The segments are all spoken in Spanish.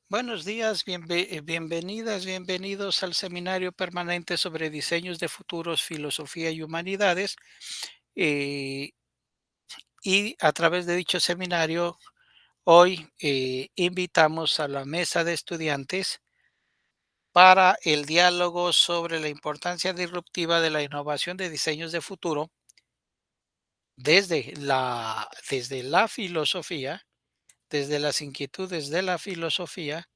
Buenos días, bienvenidas, bienvenidos al seminario permanente sobre diseños de futuros, filosofía y humanidades. eh, y a través de dicho seminario, hoy invitamos a la mesa de estudiantes para el diálogo sobre la importancia disruptiva de la innovación de diseños de futuro desde la filosofía, desde las inquietudes de la filosofía.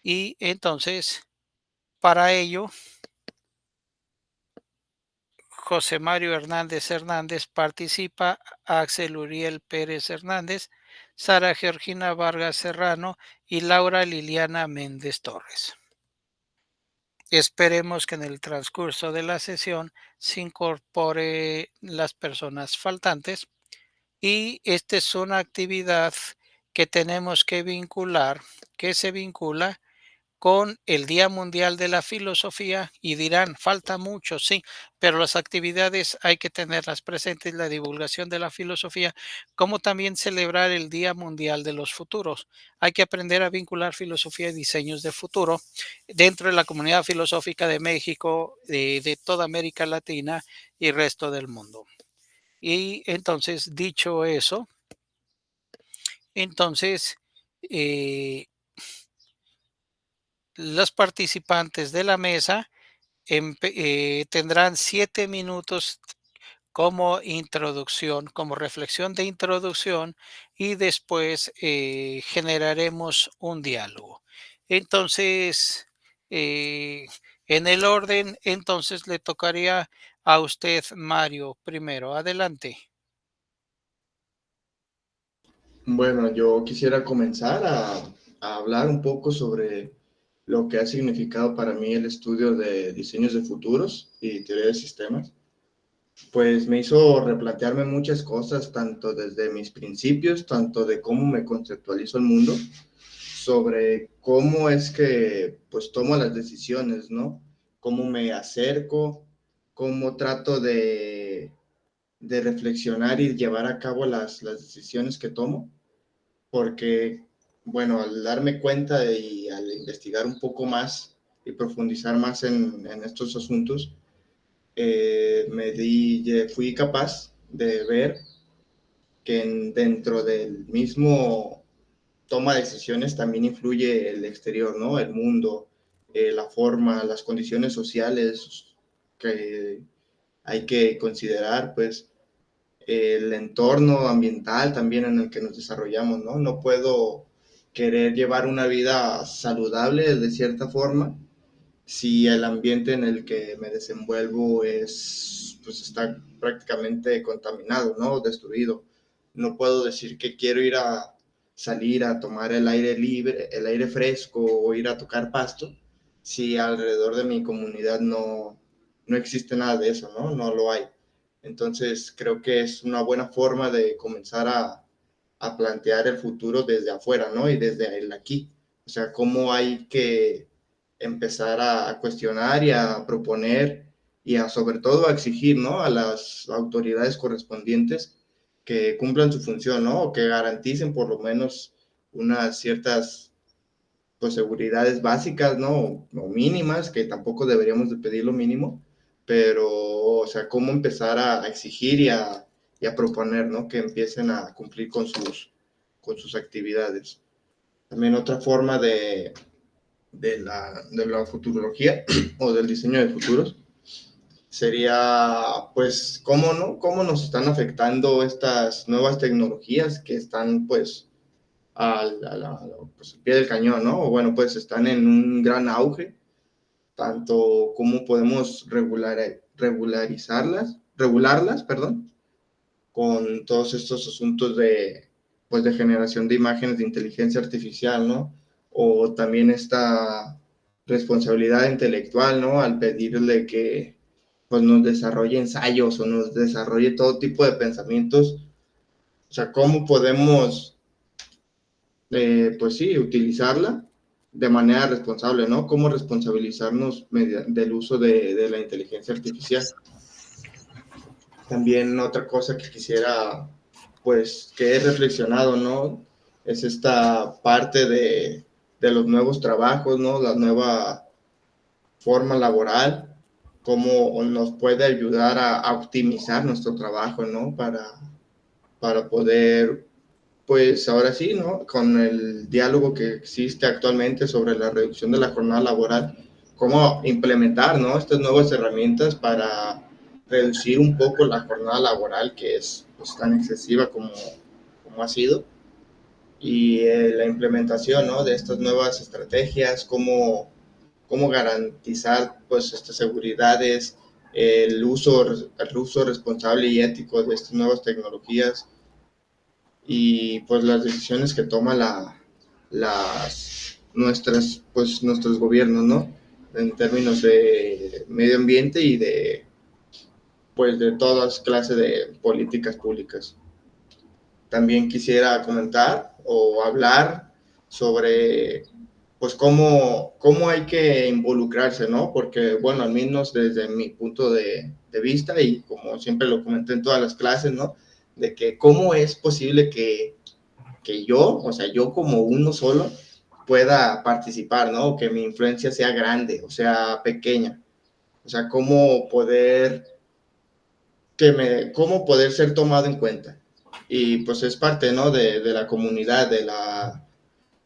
Y entonces, para ello, José Mario Hernández Hernández participa, Axel Uriel Pérez Hernández, Sara Georgina Vargas Serrano y Laura Liliana Méndez Torres. Esperemos que en el transcurso de la sesión se incorpore las personas faltantes, y esta es una actividad que tenemos que vincular, que se vincula con el Día Mundial de la Filosofía, y dirán, falta mucho, sí, pero las actividades hay que tenerlas presentes, la divulgación de la filosofía, como también celebrar el Día Mundial de los Futuros. Hay que aprender a vincular filosofía y diseños de futuro dentro de la comunidad filosófica de México, de toda América Latina y resto del mundo. Y entonces, dicho eso, entonces, eh, los participantes de la mesa tendrán 7 minutos como introducción, como reflexión de introducción, y después generaremos un diálogo. Entonces, eh, en el orden, entonces le tocaría a usted, Mario, primero. Adelante. Bueno, yo quisiera comenzar a hablar un poco sobre lo que ha significado para mí el estudio de diseños de futuros y teoría de sistemas. Pues me hizo replantearme muchas cosas, tanto desde mis principios, tanto de cómo me conceptualizo el mundo, sobre cómo es que pues tomo las decisiones, ¿no? Cómo me acerco, cómo trato de reflexionar y llevar a cabo las decisiones que tomo porque, bueno, al darme cuenta y al investigar un poco más y profundizar más en estos asuntos, fui capaz de ver que dentro del mismo toma de decisiones también influye el exterior, ¿no? El mundo, la forma, las condiciones sociales que hay que considerar, pues el entorno ambiental también en el que nos desarrollamos, ¿no? No puedo querer llevar una vida saludable de cierta forma si el ambiente en el que me desenvuelvo pues está prácticamente contaminado, ¿no? Destruido. No puedo decir que quiero ir a salir a tomar el aire libre, el aire fresco o ir a tocar pasto si alrededor de mi comunidad no existe nada de eso, ¿no? No lo hay. Entonces creo que es una buena forma de comenzar a plantear el futuro desde afuera, ¿no? Y desde el aquí. O sea, cómo hay que empezar a cuestionar y a proponer y a sobre todo a exigir, ¿no? A las autoridades correspondientes que cumplan su función, ¿no? O que garanticen por lo menos unas ciertas pues seguridades básicas, ¿no? O mínimas, que tampoco deberíamos de pedir lo mínimo, pero, o sea, cómo empezar a exigir y a proponer, ¿no? Que empiecen a cumplir con sus actividades. También otra forma de la futurología o del diseño de futuros sería, pues, cómo, ¿no? Cómo nos están afectando estas nuevas tecnologías que están, pues, pues, al pie del cañón, ¿no? O bueno, pues están en un gran auge, tanto cómo podemos regularlas, perdón, con todos estos asuntos pues, de generación de imágenes de inteligencia artificial, ¿no? O también esta responsabilidad intelectual, ¿no? Al pedirle que pues, nos desarrolle ensayos o nos desarrolle todo tipo de pensamientos. O sea, ¿cómo podemos pues sí, utilizarla de manera responsable, ¿no? Cómo responsabilizarnos del uso de la inteligencia artificial. También otra cosa que quisiera, pues, que he reflexionado, ¿no? Es esta parte de los nuevos trabajos, ¿no? La nueva forma laboral, cómo nos puede ayudar a optimizar nuestro trabajo, ¿no? Para poder, pues ahora sí, ¿no? Con el diálogo que existe actualmente sobre la reducción de la jornada laboral, cómo implementar, ¿no? Estas nuevas herramientas para reducir un poco la jornada laboral que es pues, tan excesiva como ha sido y la implementación, ¿no? De estas nuevas estrategias, cómo garantizar pues estas seguridades, el uso responsable y ético de estas nuevas tecnologías y pues las decisiones que toma nuestros gobiernos, ¿no? En términos de medio ambiente y de todas clases de políticas públicas. También quisiera comentar o hablar sobre pues cómo hay que involucrarse, ¿no? Porque, bueno, al menos desde mi punto de vista y como siempre lo comenté en todas las clases, ¿no? De que cómo es posible que yo, o sea, yo como uno solo, pueda participar, ¿no? Que mi influencia sea grande, o sea, pequeña. O sea, cómo poder ser tomado en cuenta. Y pues es parte, ¿no? De la comunidad,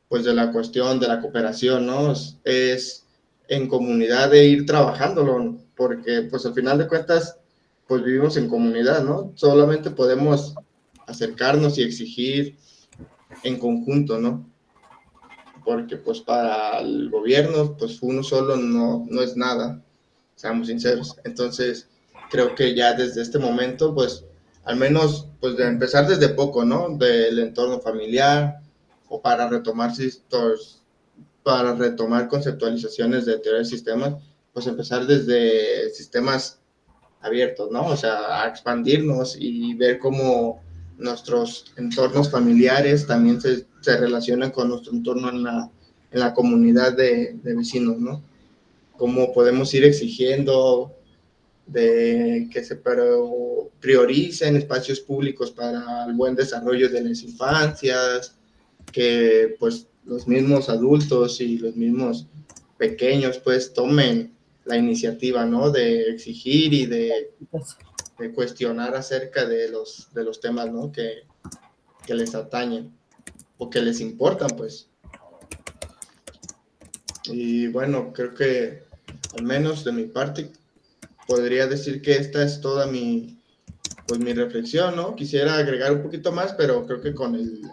pues de la cuestión de la cooperación, ¿no? Es en comunidad de ir trabajándolo, porque pues al final de cuentas, pues vivimos en comunidad, ¿no? Solamente podemos acercarnos y exigir en conjunto, ¿no? Porque pues para el gobierno, pues uno solo no es nada, seamos sinceros. Entonces, creo que ya desde este momento, pues al menos, pues de empezar desde poco, ¿no? Del entorno familiar o para retomar conceptualizaciones de teoría de sistemas, pues empezar desde sistemas abiertos, ¿no? O sea, a expandirnos y ver cómo nuestros entornos familiares también se relacionan con nuestro entorno en la comunidad de vecinos, ¿no? Cómo podemos ir exigiendo de que se prioricen espacios públicos para el buen desarrollo de las infancias, que pues los mismos adultos y los mismos pequeños pues tomen la iniciativa, ¿no? De exigir y de cuestionar acerca de los temas, ¿no? Que les atañen o que les importan, pues. Y bueno, creo que al menos de mi parte podría decir que esta es toda mi reflexión, ¿no? Quisiera agregar un poquito más, pero creo que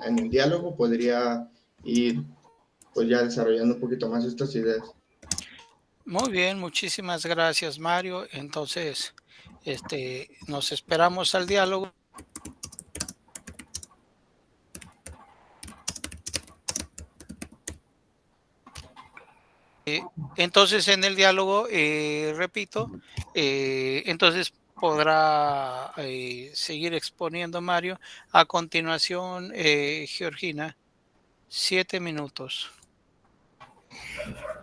en el diálogo podría ir pues ya desarrollando un poquito más estas ideas. Muy bien, muchísimas gracias, Mario. Entonces, nos esperamos al diálogo. Entonces, en el diálogo, repito, entonces podrá seguir exponiendo Mario. A continuación, Georgina, 7 minutos.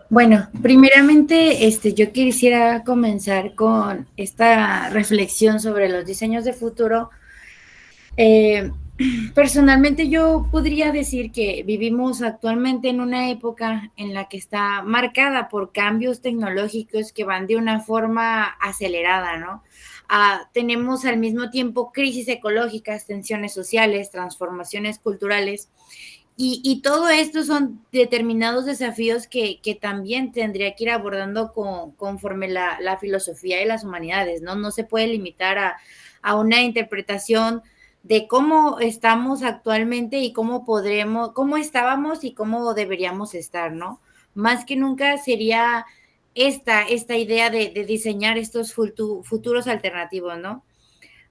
Bueno, primeramente, yo quisiera comenzar con esta reflexión sobre los diseños de futuro. Eh, Personalmente yo podría decir que vivimos actualmente en una época en la que está marcada por cambios tecnológicos que van de una forma acelerada, ¿no? Tenemos al mismo tiempo crisis ecológicas, tensiones sociales, transformaciones culturales y todo esto son determinados desafíos que también tendría que ir abordando conforme la filosofía y las humanidades, ¿no? No se puede limitar a una interpretación de cómo estamos actualmente y cómo estábamos y cómo deberíamos estar, ¿no? Más que nunca sería esta idea de diseñar estos futuros alternativos, ¿no?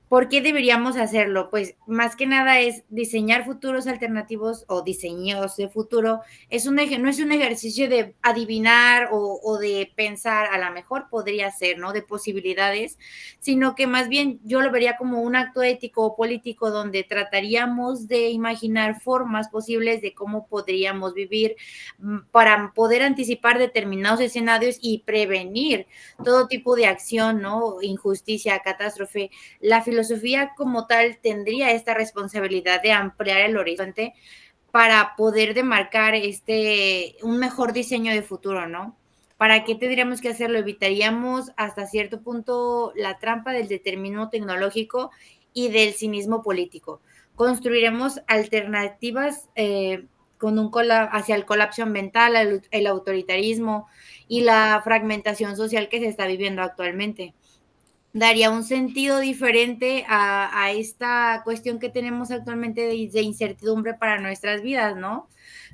¿Por qué deberíamos hacerlo? Pues más que nada es diseñar futuros alternativos o diseños de futuro. No es un ejercicio de adivinar o de pensar, a lo mejor podría ser, ¿no? De posibilidades, sino que más bien yo lo vería como un acto ético o político donde trataríamos de imaginar formas posibles de cómo podríamos vivir para poder anticipar determinados escenarios y prevenir todo tipo de acción, ¿no? Injusticia, catástrofe. La filosofía como tal tendría esta responsabilidad de ampliar el horizonte para poder demarcar un mejor diseño de futuro, ¿no? ¿Para qué tendríamos que hacerlo? Evitaríamos hasta cierto punto la trampa del determinismo tecnológico y del cinismo político. Construiremos alternativas hacia el colapso ambiental, el autoritarismo y la fragmentación social que se está viviendo actualmente. Daría un sentido diferente a esta cuestión que tenemos actualmente de incertidumbre para nuestras vidas, ¿no?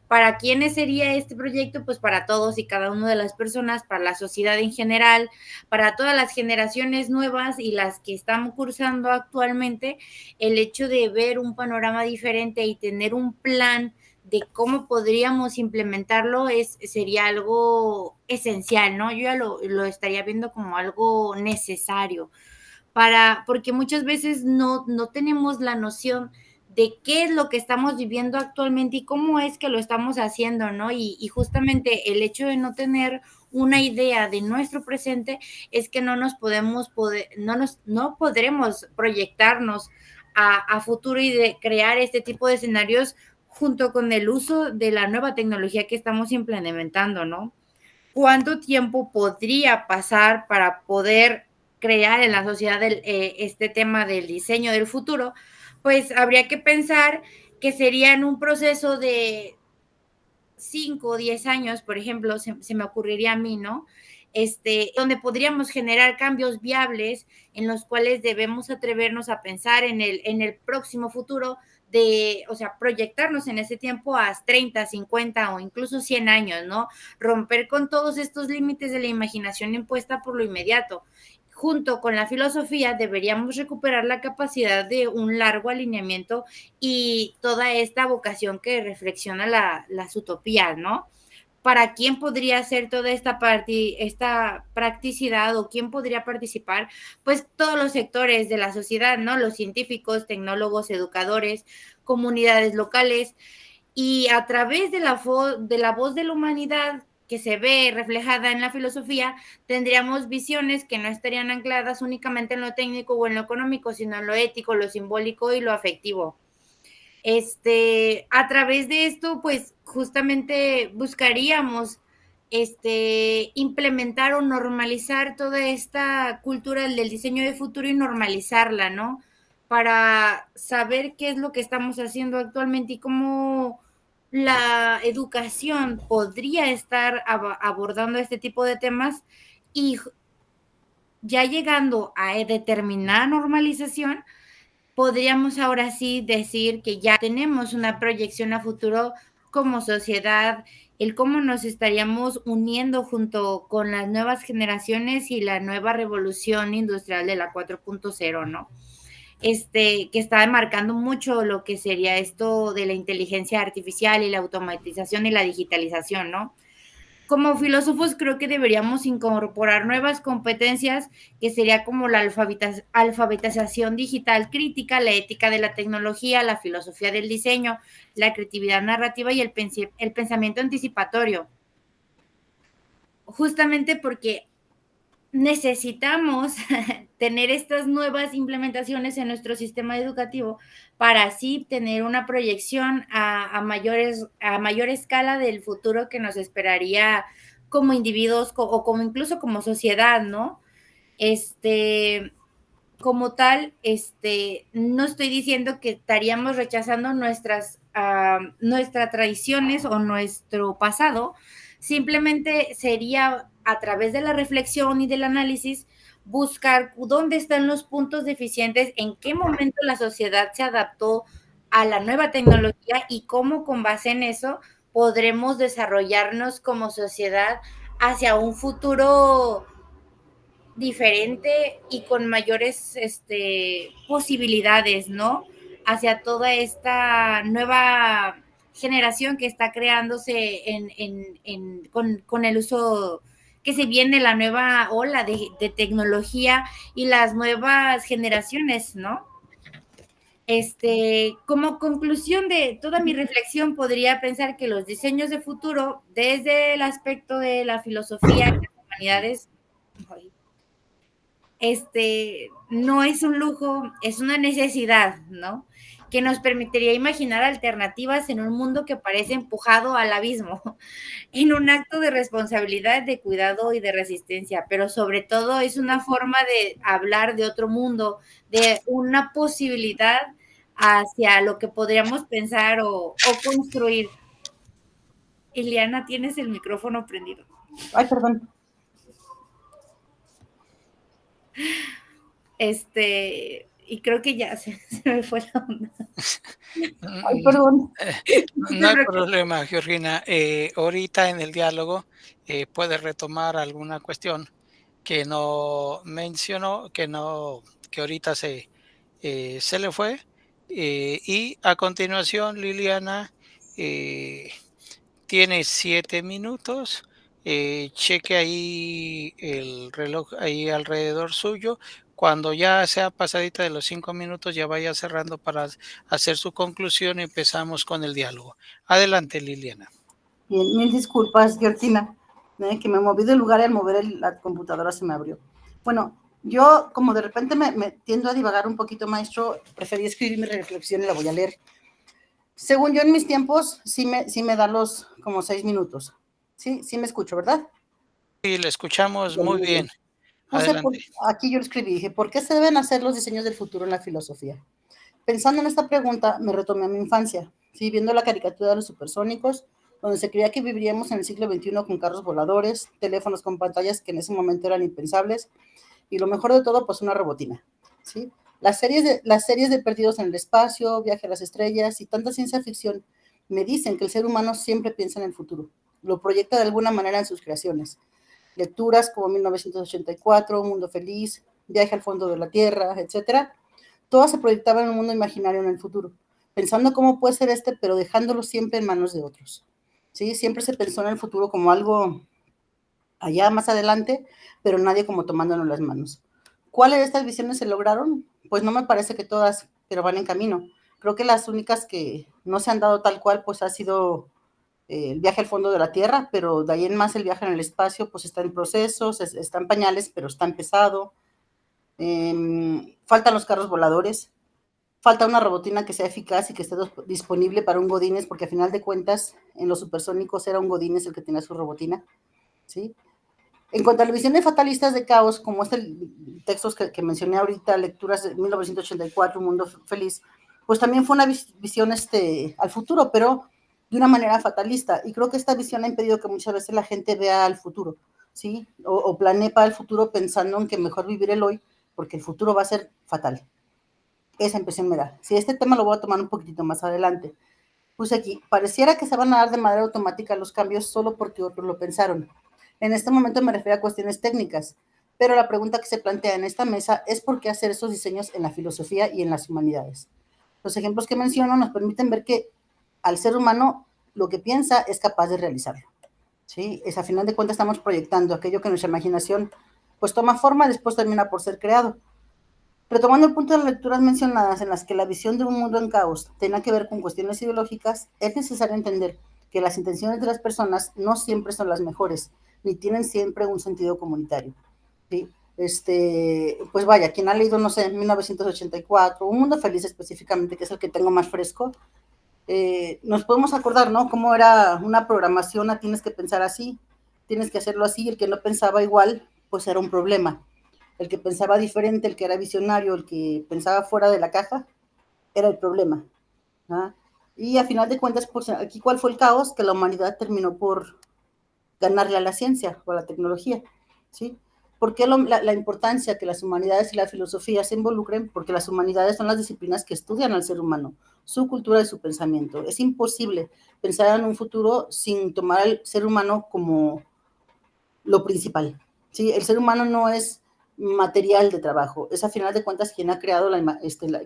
¿Para quiénes sería este proyecto? Pues para todos y cada una de las personas, para la sociedad en general, para todas las generaciones nuevas y las que están cursando actualmente, el hecho de ver un panorama diferente y tener un plan de cómo podríamos implementarlo sería algo esencial, ¿no? Yo ya lo estaría viendo como algo necesario, porque muchas veces no tenemos la noción de qué es lo que estamos viviendo actualmente y cómo es que lo estamos haciendo, ¿no? Y justamente el hecho de no tener una idea de nuestro presente es que no podremos proyectarnos a futuro y de crear este tipo de escenarios junto con el uso de la nueva tecnología que estamos implementando, ¿no? ¿Cuánto tiempo podría pasar para poder crear en la sociedad este tema del diseño del futuro? Pues habría que pensar que sería en un proceso de 5 o 10 años, por ejemplo, se me ocurriría a mí, ¿no? Donde podríamos generar cambios viables en los cuales debemos atrevernos a pensar en el próximo futuro o sea, proyectarnos en ese tiempo a 30, 50 o incluso 100 años, ¿no? Romper con todos estos límites de la imaginación impuesta por lo inmediato. Junto con la filosofía deberíamos recuperar la capacidad de un largo alineamiento y toda esta vocación que reflexiona las utopías, ¿no? ¿Para quién podría ser toda esta practicidad o quién podría participar? Pues todos los sectores de la sociedad, ¿no? Los científicos, tecnólogos, educadores, comunidades locales, y a través de la voz de la humanidad que se ve reflejada en la filosofía, tendríamos visiones que no estarían ancladas únicamente en lo técnico o en lo económico, sino en lo ético, lo simbólico y lo afectivo. A través de esto, pues justamente buscaríamos implementar o normalizar toda esta cultura del diseño de futuro y normalizarla, ¿no? Para saber qué es lo que estamos haciendo actualmente y cómo la educación podría estar abordando este tipo de temas, y ya llegando a determinada normalización, podríamos ahora sí decir que ya tenemos una proyección a futuro como sociedad, el cómo nos estaríamos uniendo junto con las nuevas generaciones y la nueva revolución industrial de la 4.0, ¿no? Que está marcando mucho lo que sería esto de la inteligencia artificial y la automatización y la digitalización, ¿no? Como filósofos creo que deberíamos incorporar nuevas competencias, que sería como la alfabetización digital crítica, la ética de la tecnología, la filosofía del diseño, la creatividad narrativa y el pensamiento anticipatorio. Justamente porque necesitamos tener estas nuevas implementaciones en nuestro sistema educativo para así tener una proyección a mayor escala del futuro que nos esperaría como individuos o como incluso como sociedad, ¿no? Como tal, no estoy diciendo que estaríamos rechazando nuestras tradiciones o nuestro pasado, simplemente sería a través de la reflexión y del análisis buscar dónde están los puntos deficientes, en qué momento la sociedad se adaptó a la nueva tecnología y cómo con base en eso podremos desarrollarnos como sociedad hacia un futuro diferente y con mayores posibilidades, ¿no? Hacia toda esta nueva generación que está creándose con el uso que se viene, la nueva ola de tecnología y las nuevas generaciones, ¿no? Como conclusión de toda mi reflexión, podría pensar que los diseños de futuro, desde el aspecto de la filosofía y las humanidades, no es un lujo, es una necesidad, ¿no? que nos permitiría imaginar alternativas en un mundo que parece empujado al abismo, en un acto de responsabilidad, de cuidado y de resistencia, pero sobre todo es una forma de hablar de otro mundo, de una posibilidad hacia lo que podríamos pensar o construir. Eliana, tienes el micrófono prendido. Ay, perdón. Y creo que ya se me fue la onda. Ay, perdón. No hay problema, Georgina. Ahorita en el diálogo puedes retomar alguna cuestión que no mencionó, que ahorita se le fue. Y a continuación, Liliana tiene 7 minutos. Cheque ahí el reloj ahí alrededor suyo. Cuando ya sea pasadita de los 5 minutos, ya vaya cerrando para hacer su conclusión y empezamos con el diálogo. Adelante, Liliana. Bien, mil disculpas, Georgina, que me moví del lugar y al mover la computadora se me abrió. Bueno, yo como de repente me tiendo a divagar un poquito, maestro, preferí escribir mi reflexión y la voy a leer. Según yo en mis tiempos, sí me da los como 6 minutos. Sí me escucho, ¿verdad? Sí, le escuchamos muy bien. Adelante. Aquí yo lo escribí, dije, ¿por qué se deben hacer los diseños del futuro en la filosofía? Pensando en esta pregunta, me retomé a mi infancia, ¿sí? Viendo la caricatura de los supersónicos, donde se creía que viviríamos en el siglo XXI con carros voladores, teléfonos con pantallas que en ese momento eran impensables, y lo mejor de todo, pues una robotina, ¿sí? Las series de Perdidos en el Espacio, Viaje a las Estrellas y tanta ciencia ficción me dicen que el ser humano siempre piensa en el futuro, lo proyecta de alguna manera en sus creaciones. Lecturas como 1984, Mundo Feliz, Viaje al Fondo de la Tierra, etcétera, todas se proyectaban en un mundo imaginario en el futuro, pensando cómo puede ser pero dejándolo siempre en manos de otros. ¿Sí? Siempre se pensó en el futuro como algo allá más adelante, pero nadie como tomándonos las manos. ¿Cuáles de estas visiones se lograron? Pues no me parece que todas, pero van en camino. Creo que las únicas que no se han dado tal cual, pues ha sido el viaje al fondo de la Tierra, pero de ahí en más el viaje en el espacio, pues está en procesos, está en pañales, pero está empezado. Faltan los carros voladores, falta una robotina que sea eficaz y que esté disponible para un Godínez, porque a final de cuentas, en los supersónicos era un Godínez el que tenía su robotina, ¿sí? En cuanto a la visión de fatalistas de caos, como textos que mencioné ahorita, lecturas de 1984, Mundo Feliz, pues también fue una visión al futuro, pero de una manera fatalista. Y creo que esta visión ha impedido que muchas veces la gente vea al futuro, ¿sí? O planee para el futuro pensando en que mejor vivir el hoy, porque el futuro va a ser fatal. Esa impresión me da. Si este tema lo voy a tomar un poquitito más adelante. Pues aquí, pareciera que se van a dar de manera automática los cambios solo porque otros lo pensaron. En este momento me refiero a cuestiones técnicas, pero la pregunta que se plantea en esta mesa es por qué hacer esos diseños en la filosofía y en las humanidades. Los ejemplos que menciono nos permiten ver que al ser humano lo que piensa es capaz de realizarlo, ¿sí? Es a final de cuentas estamos proyectando aquello que nuestra imaginación pues toma forma y después termina por ser creado. Retomando el punto de las lecturas mencionadas en las que la visión de un mundo en caos tenga que ver con cuestiones ideológicas, es necesario entender que las intenciones de las personas no siempre son las mejores, ni tienen siempre un sentido comunitario, ¿sí? Pues vaya, quien ha leído, no sé, 1984, Un Mundo Feliz específicamente, que es el que tengo más fresco, nos podemos acordar, ¿no? Cómo era una programación, tienes que pensar así, tienes que hacerlo así, y el que no pensaba igual, pues era un problema. El que pensaba diferente, el que era visionario, el que pensaba fuera de la caja, era el problema, ¿no? Y a final de cuentas, pues aquí cuál fue el caos, que la humanidad terminó por ganarle a la ciencia o a la tecnología, ¿sí? ¿Por qué la importancia que las humanidades y la filosofía se involucren? Porque las humanidades son las disciplinas que estudian al ser humano, su cultura y su pensamiento. Es imposible pensar en un futuro sin tomar al ser humano como lo principal, ¿sí? El ser humano no es material de trabajo, es a final de cuentas quien ha creado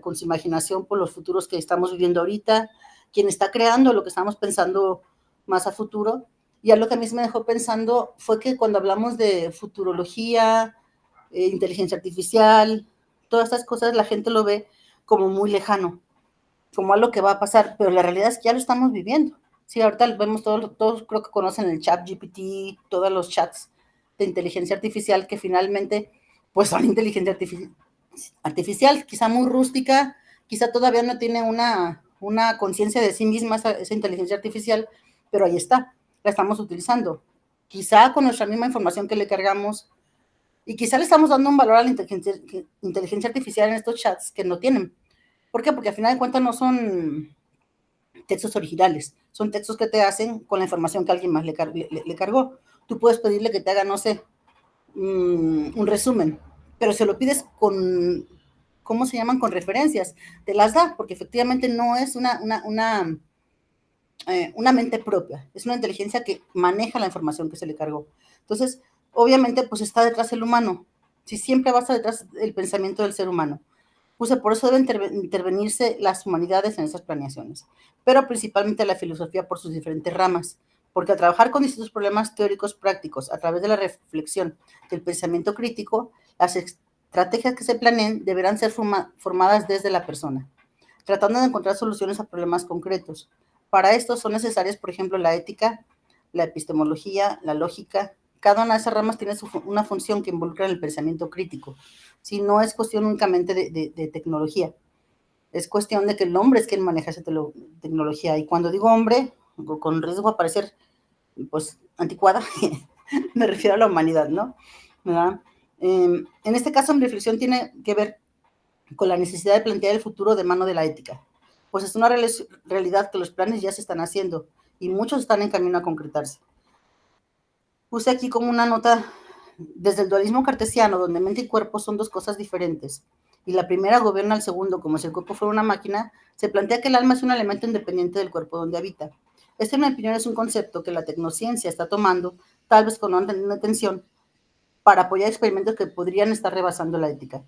con su imaginación por los futuros que estamos viviendo ahorita, quien está creando lo que estamos pensando más a futuro. Y a lo que a mí me dejó pensando fue que cuando hablamos de futurología, inteligencia artificial, todas estas cosas, la gente lo ve como muy lejano, como algo que va a pasar, pero la realidad es que ya lo estamos viviendo. Sí, ahorita vemos todos creo que conocen el chat GPT, todos los chats de inteligencia artificial que finalmente pues son inteligencia artificial, quizá muy rústica, Quizá todavía no tiene una conciencia de sí misma esa inteligencia artificial, pero ahí está, la estamos utilizando. Quizá con nuestra misma información que le cargamos, y quizá le estamos dando un valor a la inteligencia artificial en estos chats que no tienen. ¿Por qué? Porque al final de cuentas no son textos originales, son textos que te hacen con la información que alguien más le cargó. Tú puedes pedirle que te haga, no sé, un resumen, pero se lo pides con, ¿cómo se llaman? Con referencias. Te las da, porque efectivamente no es una mente propia, es una inteligencia que maneja la información que se le cargó. Entonces, obviamente, pues está detrás el humano. Si siempre va a estar detrás el pensamiento del ser humano. Pues por eso deben intervenirse las humanidades en esas planeaciones, pero principalmente la filosofía por sus diferentes ramas, porque al trabajar con distintos problemas teóricos prácticos a través de la reflexión del pensamiento crítico, las estrategias que se planeen deberán ser formadas desde la persona, tratando de encontrar soluciones a problemas concretos. Para esto son necesarias, por ejemplo, la ética, la epistemología, la lógica. Cada una de esas ramas tiene una función que involucra en el pensamiento crítico. Si no es cuestión únicamente de tecnología, es cuestión de que el hombre es quien maneja esa tecnología. Y cuando digo hombre, con riesgo a parecer pues anticuada, me refiero a la humanidad, ¿no? ¿Verdad? En este caso, mi reflexión tiene que ver con la necesidad de plantear el futuro de mano de la ética, pues es una realidad que los planes ya se están haciendo y muchos están en camino a concretarse. Puse aquí como una nota, desde el dualismo cartesiano, donde mente y cuerpo son dos cosas diferentes, y la primera gobierna al segundo como si el cuerpo fuera una máquina, se plantea que el alma es un elemento independiente del cuerpo donde habita. Este, en mi opinión, es un concepto que la tecnociencia está tomando, tal vez con una atención, para apoyar experimentos que podrían estar rebasando la ética.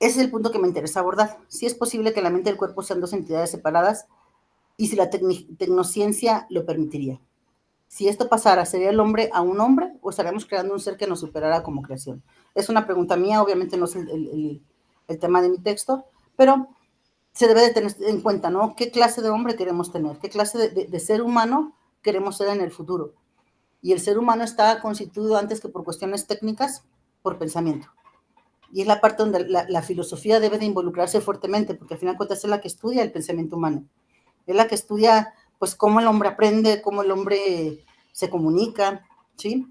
Ese es el punto que me interesa abordar. Si es posible que la mente y el cuerpo sean dos entidades separadas y si la tecnociencia lo permitiría. Si esto pasara, ¿sería el hombre a un hombre o estaríamos creando un ser que nos superara como creación? Es una pregunta mía, obviamente no es el tema de mi texto, pero se debe de tener en cuenta, ¿no? ¿Qué clase de hombre queremos tener? ¿Qué clase de ser humano queremos ser en el futuro? Y el ser humano está constituido antes que por cuestiones técnicas, por pensamiento. Y es la parte donde la filosofía debe de involucrarse fuertemente, porque al final de cuentas es la que estudia el pensamiento humano. Es la que estudia, pues, cómo el hombre aprende, cómo el hombre se comunica, ¿sí?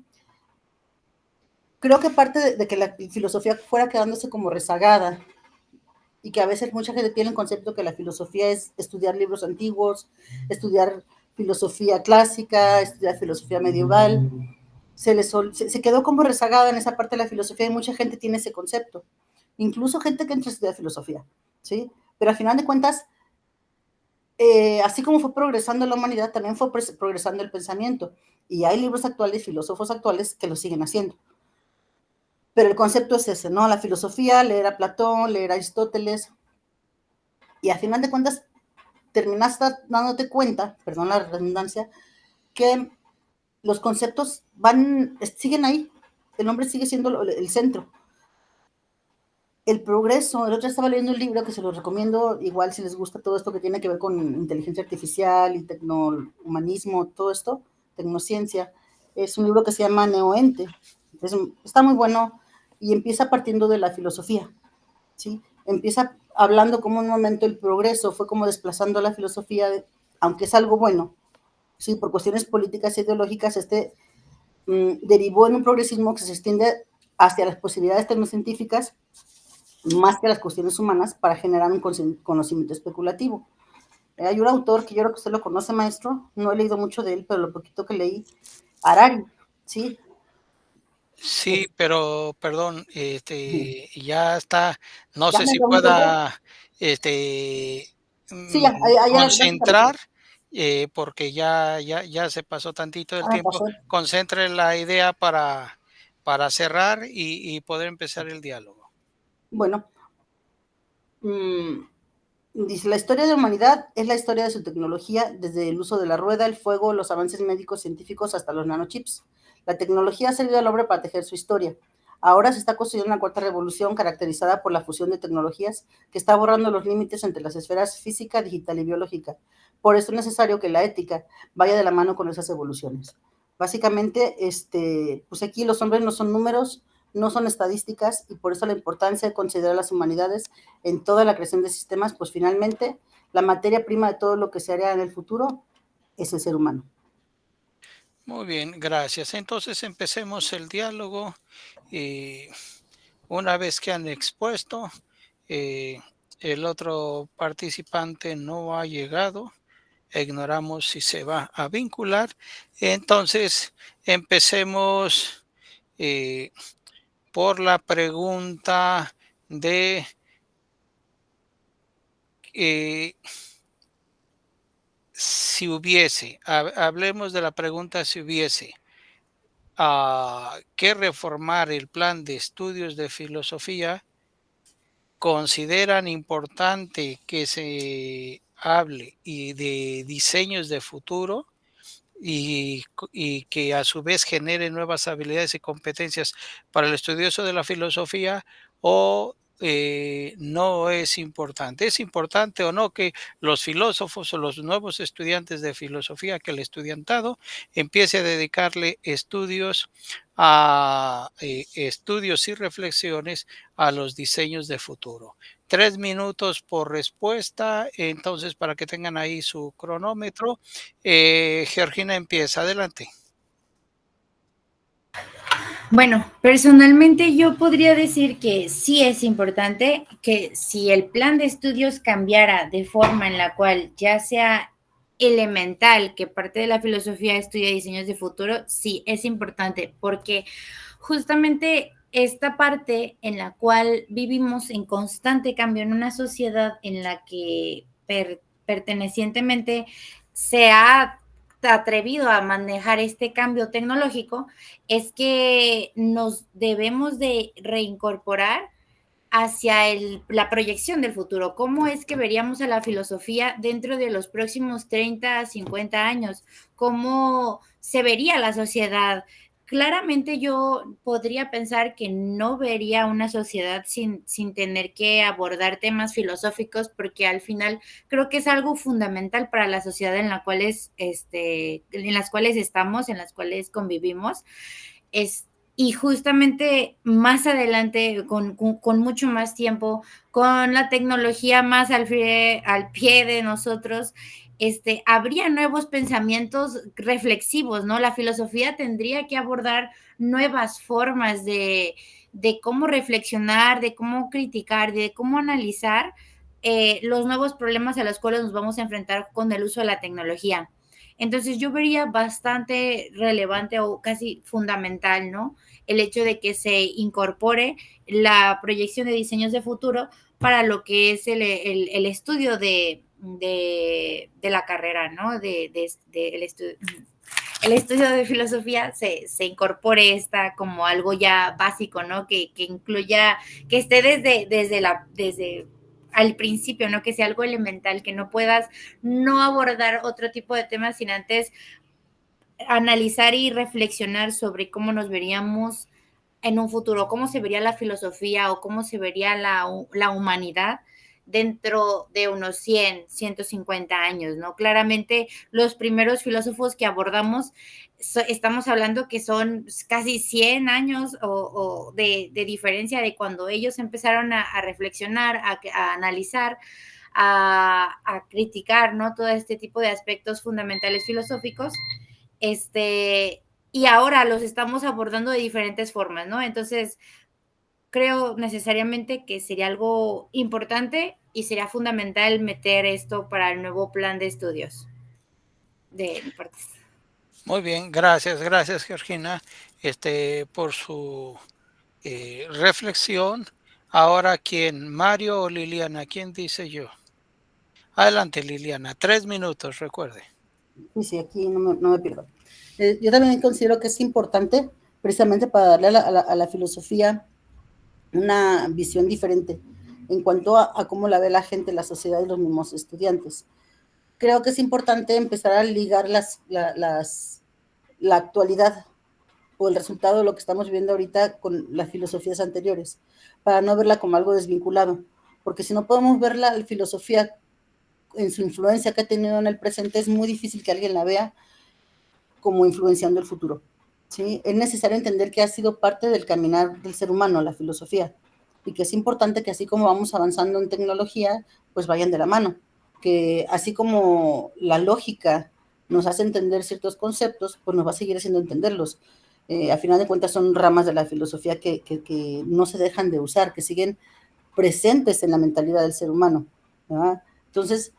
Creo que parte de que la filosofía fuera quedándose como rezagada y que a veces mucha gente tiene el concepto que la filosofía es estudiar libros antiguos, estudiar filosofía clásica, estudiar filosofía medieval, se quedó como rezagada en esa parte de la filosofía y mucha gente tiene ese concepto, incluso gente que entra a estudiar filosofía, ¿sí? Pero al final de cuentas, así como fue progresando la humanidad, también fue progresando el pensamiento, y hay libros actuales, filósofos actuales que lo siguen haciendo. Pero el concepto es ese, ¿no? La filosofía, leer a Platón, leer a Aristóteles, y al final de cuentas terminaste dándote cuenta, perdón la redundancia, que los conceptos siguen ahí, el hombre sigue siendo el centro. El progreso, el otro día estaba leyendo un libro que se lo recomiendo, igual si les gusta todo esto que tiene que ver con inteligencia artificial y tecnohumanismo, todo esto, tecnociencia, es un libro que se llama Neoente, está muy bueno y empieza partiendo de la filosofía, ¿sí? Empieza hablando como en un momento el progreso fue como desplazando la filosofía, aunque es algo bueno, ¿sí? Por cuestiones políticas e ideológicas, derivó en un progresismo que se extiende hacia las posibilidades tecnocientíficas más que las cuestiones humanas para generar un conocimiento especulativo. Hay un autor que yo creo que usted lo conoce, maestro, no he leído mucho de él, pero lo poquito que leí, Harari, ¿sí? Sí, pero perdón, ya está, no ¿Ya sé me si dio un tiempo? pueda, Sí, ya concentrar, porque ya se pasó tantito del tiempo. pasó. Concentre la idea para cerrar y poder empezar el diálogo. Bueno, dice, la historia de la humanidad es la historia de su tecnología, desde el uso de la rueda, el fuego, los avances médicos científicos hasta los nanochips. La tecnología ha servido al hombre para tejer su historia. Ahora se está construyendo una cuarta revolución caracterizada por la fusión de tecnologías que está borrando los límites entre las esferas física, digital y biológica. Por eso es necesario que la ética vaya de la mano con esas evoluciones. Básicamente, pues aquí los hombres no son números, no son estadísticas, y por eso la importancia de considerar las humanidades en toda la creación de sistemas, pues finalmente la materia prima de todo lo que se hará en el futuro es el ser humano. Muy bien, gracias. Entonces empecemos el diálogo y una vez que han expuesto, eh, el otro participante no ha llegado, ignoramos si se va a vincular. Entonces empecemos eh, por la pregunta de eh, si hubiese, hablemos de la pregunta si hubiese que reformar el plan de estudios de filosofía. ¿Consideran importante que se hable y de diseños de futuro y que a su vez genere nuevas habilidades y competencias para el estudioso de la filosofía, o no es importante? ¿Es importante o no que los filósofos o los nuevos estudiantes de filosofía, que el estudiantado empiece a dedicarle estudios estudios y reflexiones a los diseños de futuro? 3 minutos por respuesta, entonces para que tengan ahí su cronómetro. Georgina empieza, adelante. Bueno, personalmente yo podría decir que sí es importante que si el plan de estudios cambiara de forma en la cual ya sea elemental que parte de la filosofía estudia diseños de futuro, sí es importante, porque justamente esta parte en la cual vivimos en constante cambio en una sociedad en la que pertenecientemente se ha atrevido a manejar este cambio tecnológico, es que nos debemos de reincorporar hacia la proyección del futuro. ¿Cómo es que veríamos a la filosofía dentro de los próximos 30, 50 años? ¿Cómo se vería la sociedad? Claramente yo podría pensar que no vería una sociedad sin tener que abordar temas filosóficos, porque al final creo que es algo fundamental para la sociedad en la cual en las cuales estamos, en las cuales convivimos. Y justamente más adelante, con mucho más tiempo, con la tecnología más al pie de nosotros, habría nuevos pensamientos reflexivos, ¿no? La filosofía tendría que abordar nuevas formas de cómo reflexionar, de cómo criticar, de cómo analizar los nuevos problemas a los cuales nos vamos a enfrentar con el uso de la tecnología. Entonces yo vería bastante relevante o casi fundamental, ¿no? El hecho de que se incorpore la proyección de diseños de futuro para lo que es el estudio de la carrera, ¿no? El estudio de filosofía se incorpore como algo ya básico, ¿no? Que incluya, que esté desde al principio, ¿no? Que sea algo elemental, que no puedas no abordar otro tipo de temas sin antes analizar y reflexionar sobre cómo nos veríamos en un futuro, cómo se vería la filosofía o cómo se vería la humanidad dentro de unos 100, 150 años, ¿no? Claramente los primeros filósofos que abordamos, estamos hablando que son casi 100 años de diferencia de cuando ellos empezaron a reflexionar, a analizar, a criticar, ¿no? Todo este tipo de aspectos fundamentales filosóficos. Y ahora los estamos abordando de diferentes formas, ¿no? Entonces, creo necesariamente que sería algo importante y sería fundamental meter esto para el nuevo plan de estudios de mi parte. Muy bien, gracias Georgina, por su reflexión. Ahora, ¿quién? ¿Mario o Liliana? ¿Quién dice yo? Adelante, Liliana, 3 minutos, recuerde. Sí, aquí no me pierdo. Yo también considero que es importante, precisamente para darle a la filosofía una visión diferente en cuanto a cómo la ve la gente, la sociedad y los mismos estudiantes. Creo que es importante empezar a ligar la actualidad o el resultado de lo que estamos viviendo ahorita con las filosofías anteriores, para no verla como algo desvinculado, porque si no podemos ver la filosofía en su influencia que ha tenido en el presente, es muy difícil que alguien la vea como influenciando el futuro. ¿sí? Es necesario entender que ha sido parte del caminar del ser humano, la filosofía, y que es importante que así como vamos avanzando en tecnología, pues vayan de la mano, que así como la lógica nos hace entender ciertos conceptos, pues nos va a seguir haciendo entenderlos. A final de cuentas son ramas de la filosofía que no se dejan de usar, que siguen presentes en la mentalidad del ser humano, ¿verdad? Entonces,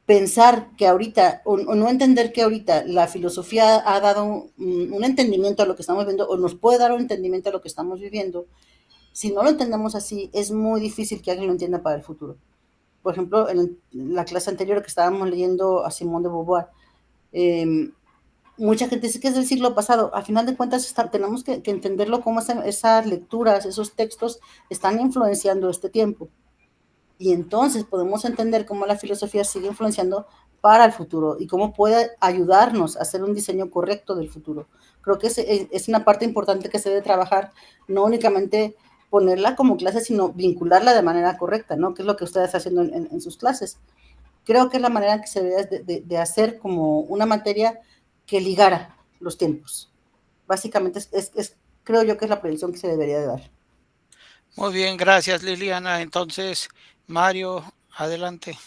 pensar que ahorita, o no entender que ahorita la filosofía ha dado un entendimiento a lo que estamos viendo, o nos puede dar un entendimiento a lo que estamos viviendo, si no lo entendemos así, es muy difícil que alguien lo entienda para el futuro. Por ejemplo, en la clase anterior que estábamos leyendo a Simone de Beauvoir, eh, mucha gente dice que es del siglo pasado. A final de cuentas, tenemos que entenderlo como esas lecturas, esos textos están influenciando este tiempo. Y entonces podemos entender cómo la filosofía sigue influenciando para el futuro y cómo puede ayudarnos a hacer un diseño correcto del futuro. Creo que es una parte importante que se debe trabajar, no únicamente ponerla como clase, sino vincularla de manera correcta, ¿no? Que es lo que ustedes están haciendo en sus clases. Creo que es la manera que se debe de hacer como una materia que ligara los tiempos. Básicamente creo yo que es la predicción que se debería de dar. Muy bien, gracias Liliana. Entonces, Mario, adelante.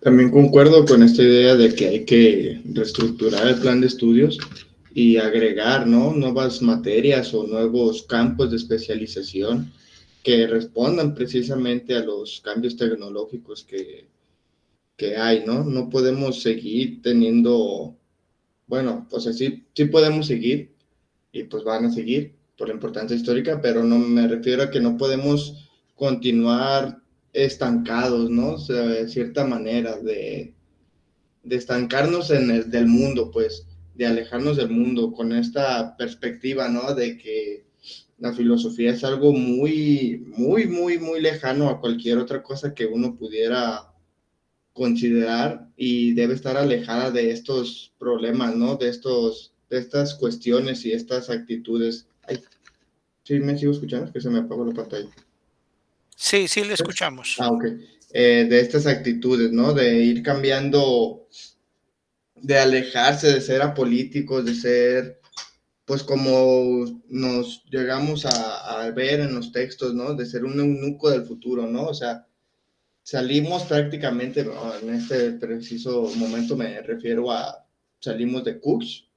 También concuerdo con esta idea de que hay que reestructurar el plan de estudios y agregar, ¿no?, nuevas materias o nuevos campos de especialización que respondan precisamente a los cambios tecnológicos que hay, ¿no? No podemos seguir teniendo, bueno, pues así sí podemos seguir y pues van a seguir por la importancia histórica, pero no me refiero a que no podemos continuar estancados, ¿no? O sea, de cierta manera, de estancarnos en el del mundo, pues, de alejarnos del mundo con esta perspectiva, ¿no? De que la filosofía es algo muy, muy, muy, muy lejano a cualquier otra cosa que uno pudiera considerar y debe estar alejada de estos problemas, ¿no? De estas cuestiones y estas actitudes. Ay, sí, me sigo escuchando, que se me apagó la pantalla. Sí, sí, le escuchamos. Ah, ok. De estas actitudes, ¿no? De ir cambiando, de alejarse de ser apolíticos, de ser, pues como nos llegamos a ver en los textos, ¿no? De ser un eunuco del futuro, ¿no? O sea, salimos prácticamente, ¿no?, en este preciso momento me refiero a, salimos de Kux,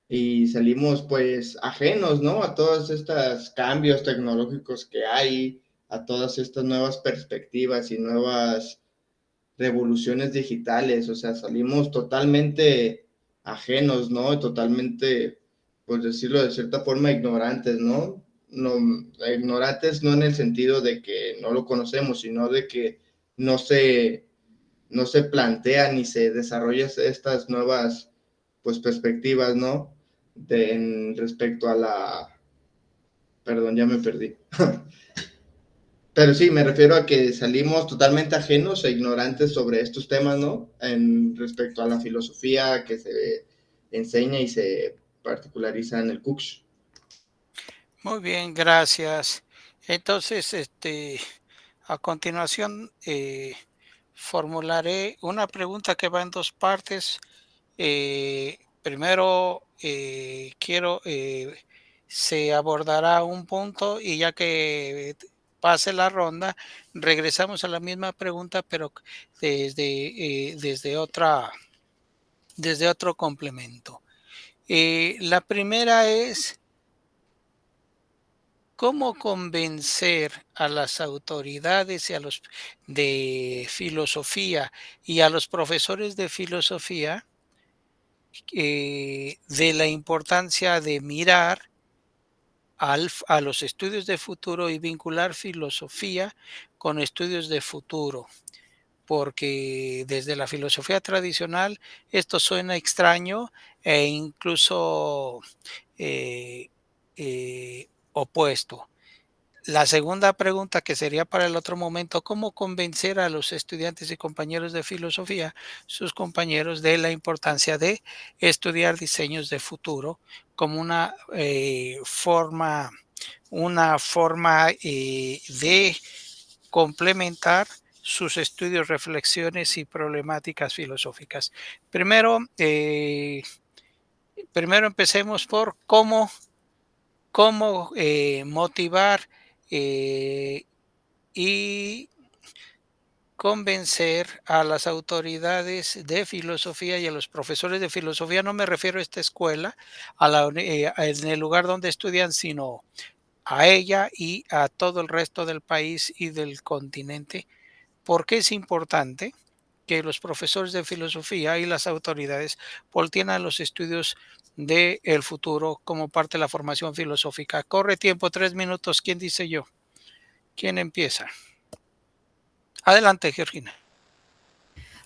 y salimos pues ajenos, ¿no?, a todos estos cambios tecnológicos que hay, a todas estas nuevas perspectivas y nuevas revoluciones digitales, o sea, salimos totalmente ajenos, ¿no? Totalmente, por decirlo de cierta forma, ignorantes, ¿no? No, ignorantes no en el sentido de que no lo conocemos, sino de que no se, no se plantean ni se desarrollan estas nuevas, pues, perspectivas, ¿no? Respecto a la... Perdón, ya me perdí. Pero sí, me refiero a que salimos totalmente ajenos e ignorantes sobre estos temas, ¿no? En respecto a la filosofía que se enseña y se particulariza en el Kux. Muy bien, gracias. Entonces, a continuación, formularé una pregunta que va en dos partes. Primero, se abordará un punto y ya que pase la ronda, regresamos a la misma pregunta, pero desde otro complemento. La primera es, ¿cómo convencer a las autoridades y a los de filosofía y a los profesores de filosofía de la importancia de mirar a los estudios de futuro y vincular filosofía con estudios de futuro? Porque desde la filosofía tradicional esto suena extraño e incluso eh, opuesto. La segunda pregunta, que sería para el otro momento, ¿cómo convencer a los estudiantes y compañeros de filosofía, sus compañeros, de la importancia de estudiar diseños de futuro como una forma de complementar sus estudios, reflexiones y problemáticas filosóficas? Primero, primero empecemos por cómo motivar y convencer a las autoridades de filosofía y a los profesores de filosofía. No me refiero a esta escuela, en el lugar donde estudian, sino a ella y a todo el resto del país y del continente. ¿Por qué es importante que los profesores de filosofía y las autoridades volteen a los estudios del futuro como parte de la formación filosófica? Corre tiempo, 3 minutos. ¿Quién dice yo? ¿Quién empieza? Adelante, Georgina.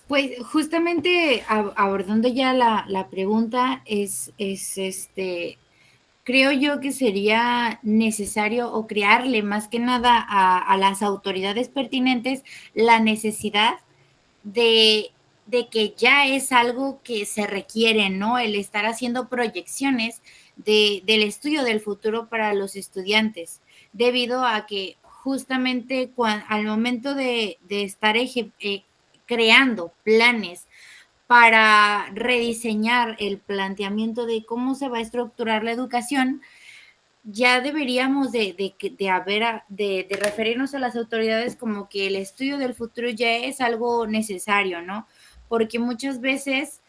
Pues justamente abordando ya la pregunta, creo yo que sería necesario o crearle más que nada a las autoridades pertinentes la necesidad de, de que ya es algo que se requiere, ¿no? El estar haciendo proyecciones del estudio del futuro para los estudiantes, debido a que justamente al momento de estar creando planes para rediseñar el planteamiento de cómo se va a estructurar la educación, ya deberíamos de referirnos a las autoridades como que el estudio del futuro ya es algo necesario, ¿no? Porque muchas veces,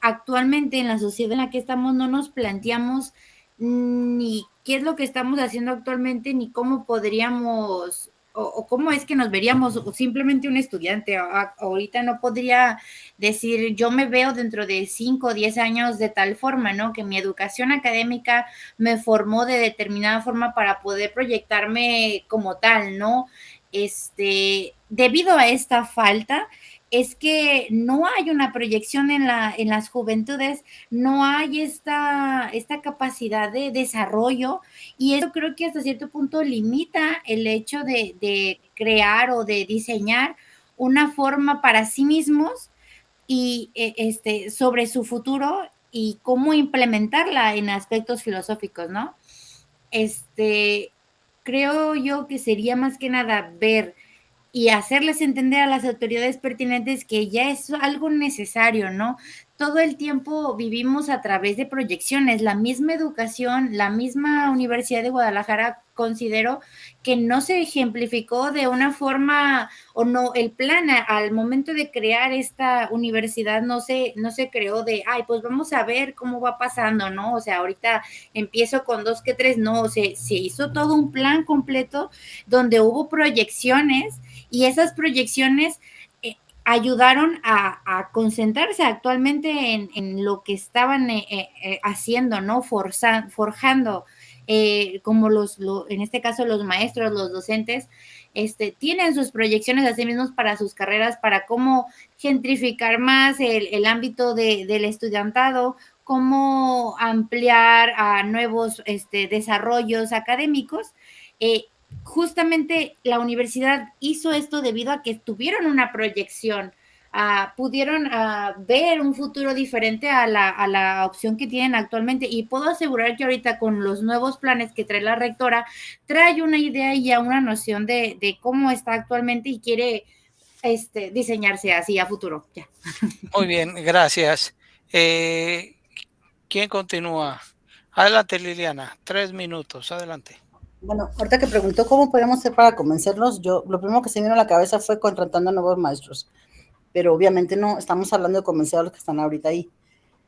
actualmente en la sociedad en la que estamos no nos planteamos ni qué es lo que estamos haciendo actualmente, ni cómo podríamos o cómo es que nos veríamos, o simplemente un estudiante. Ahorita no podría decir, yo me veo dentro de 5 o 10 años de tal forma, ¿no? Que mi educación académica me formó de determinada forma para poder proyectarme como tal, ¿no? Debido a esta falta, es que no hay una proyección en las juventudes, no hay esta capacidad de desarrollo, y eso creo que hasta cierto punto limita el hecho de crear o de diseñar una forma para sí mismos y sobre su futuro y cómo implementarla en aspectos filosóficos, ¿no? Creo yo que sería más que nada ver y hacerles entender a las autoridades pertinentes que ya es algo necesario, ¿no? Todo el tiempo vivimos a través de proyecciones. La misma educación, la misma Universidad de Guadalajara, considero que no se ejemplificó de una forma, o no, el plan al momento de crear esta universidad no se creó de, ay, pues vamos a ver cómo va pasando, ¿no? O sea, ahorita empiezo con 2 que 3, no, se hizo todo un plan completo donde hubo proyecciones, y esas proyecciones ayudaron a concentrarse actualmente en lo que estaban haciendo, ¿no? Forjando, como en este caso los maestros, los docentes, tienen sus proyecciones a sí mismos para sus carreras, para cómo gentrificar más el ámbito del estudiantado, cómo ampliar a nuevos desarrollos académicos. Justamente la universidad hizo esto debido a que tuvieron una proyección, pudieron ver un futuro diferente a la opción que tienen actualmente, y puedo asegurar que ahorita con los nuevos planes que trae la rectora, trae una idea y ya una noción de cómo está actualmente y quiere diseñarse así a futuro. Ya. Muy bien, gracias. ¿Quién continúa? Adelante, Liliana. 3 minutos. Adelante. Bueno, ahorita que preguntó cómo podemos hacer para convencerlos, yo lo primero que se me vino a la cabeza fue contratando a nuevos maestros, pero obviamente no, estamos hablando de convencer a los que están ahorita ahí.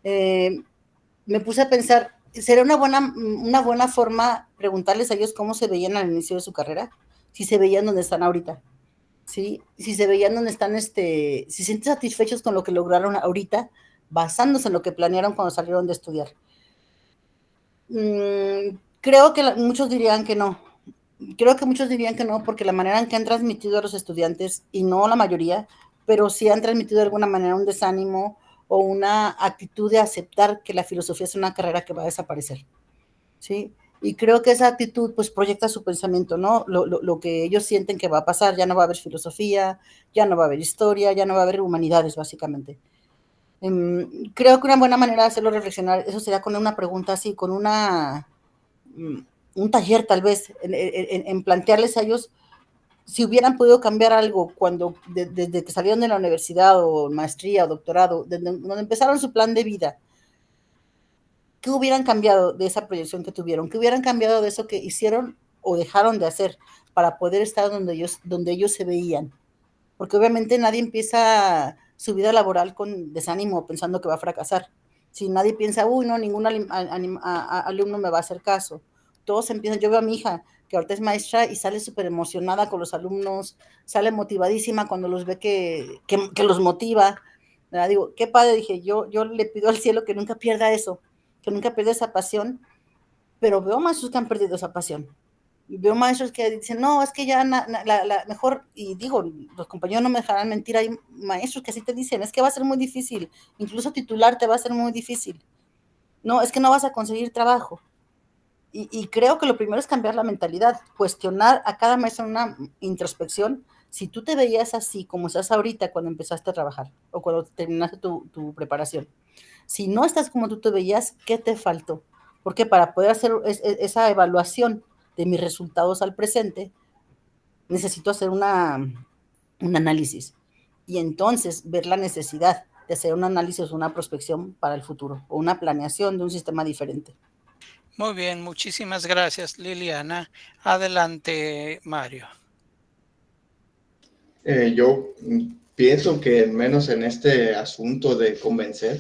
Me puse a pensar, ¿sería una buena forma preguntarles a ellos cómo se veían al inicio de su carrera? Si se veían donde están ahorita, ¿sí? Si se veían donde están, si se sienten satisfechos con lo que lograron ahorita, basándose en lo que planearon cuando salieron de estudiar. Creo que muchos dirían que no. Creo que muchos dirían que no, porque la manera en que han transmitido a los estudiantes, y no la mayoría, pero sí han transmitido de alguna manera un desánimo o una actitud de aceptar que la filosofía es una carrera que va a desaparecer, ¿sí? Y creo que esa actitud pues proyecta su pensamiento, ¿no? Lo que ellos sienten que va a pasar, ya no va a haber filosofía, ya no va a haber historia, ya no va a haber humanidades, básicamente. Creo que una buena manera de hacerlo reflexionar, eso sería con una pregunta así, con un taller tal vez, en plantearles a ellos si hubieran podido cambiar algo desde que salieron de la universidad o maestría o doctorado, donde empezaron su plan de vida, ¿qué hubieran cambiado de esa proyección que tuvieron? ¿Qué hubieran cambiado de eso que hicieron o dejaron de hacer para poder estar donde ellos se veían? Porque obviamente nadie empieza su vida laboral con desánimo pensando que va a fracasar. Si nadie piensa, uy, no, ningún alumno me va a hacer caso. Todos empiezan, yo veo a mi hija, que ahorita es maestra y sale súper emocionada con los alumnos, sale motivadísima cuando los ve que los motiva. ¿Verdad? Digo, qué padre, dije, yo le pido al cielo que nunca pierda eso, que nunca pierda esa pasión, pero veo maestros que han perdido esa pasión. Veo maestros que dicen, no, es que ya mejor, y digo, los compañeros no me dejarán mentir, hay maestros que así te dicen, es que va a ser muy difícil, incluso titularte va a ser muy difícil, no, es que no vas a conseguir trabajo. Y creo que lo primero es cambiar la mentalidad, cuestionar a cada maestro en una introspección, si tú te veías así como estás ahorita cuando empezaste a trabajar o cuando terminaste tu preparación. Si no estás como tú te veías, ¿qué te faltó? Porque para poder hacer esa evaluación de mis resultados al presente, necesito hacer un análisis y entonces ver la necesidad de hacer un análisis o una prospección para el futuro o una planeación de un sistema diferente. Muy bien, muchísimas gracias, Liliana. Adelante, Mario. Yo pienso que al menos en este asunto de convencer,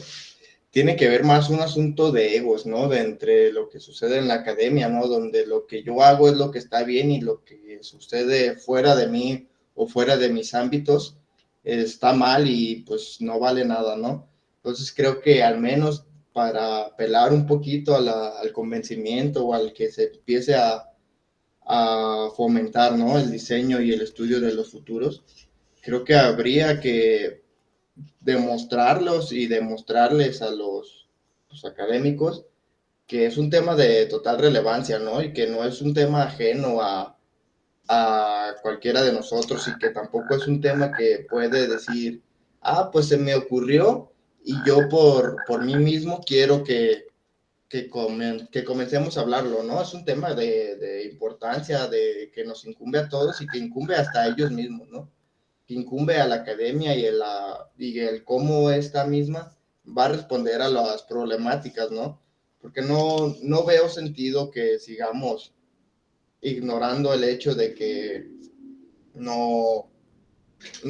tiene que ver más un asunto de egos, ¿no? De entre lo que sucede en la academia, ¿no? Donde lo que yo hago es lo que está bien y lo que sucede fuera de mí o fuera de mis ámbitos está mal y pues no vale nada, ¿no? Entonces creo que al menos para apelar un poquito al convencimiento o al que se empiece a fomentar, ¿no? El diseño y el estudio de los futuros, creo que habría que demostrarlos y demostrarles a los académicos que es un tema de total relevancia, ¿no? Y que no es un tema ajeno a cualquiera de nosotros y que tampoco es un tema que puede decir, ah, pues se me ocurrió y yo por mí mismo quiero que comencemos a hablarlo, ¿no? Es un tema de importancia, de que nos incumbe a todos y que incumbe hasta a ellos mismos, ¿no? Que incumbe a la academia y el cómo esta misma va a responder a las problemáticas, ¿no? Porque no veo sentido que sigamos ignorando el hecho de que no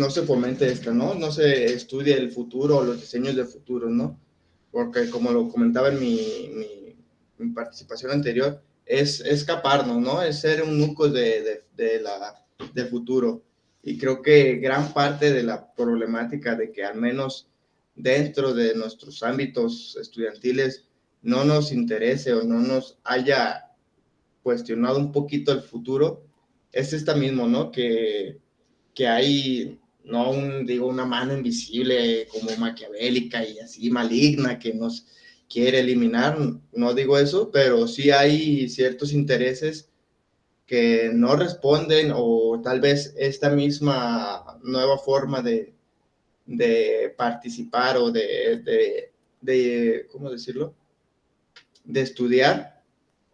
se fomente esto, ¿no? No se estudie el futuro o los diseños del futuro, ¿no? Porque como lo comentaba en mi participación anterior, es escaparnos, ¿no? Es ser un núcleo del futuro. Y creo que gran parte de la problemática de que al menos dentro de nuestros ámbitos estudiantiles no nos interese o no nos haya cuestionado un poquito el futuro, es esta mismo, ¿no? Que hay, no digo, una mano invisible como maquiavélica y así maligna que nos quiere eliminar, no digo eso, pero sí hay ciertos intereses que no responden o tal vez esta misma nueva forma de participar o ¿cómo decirlo? De estudiar,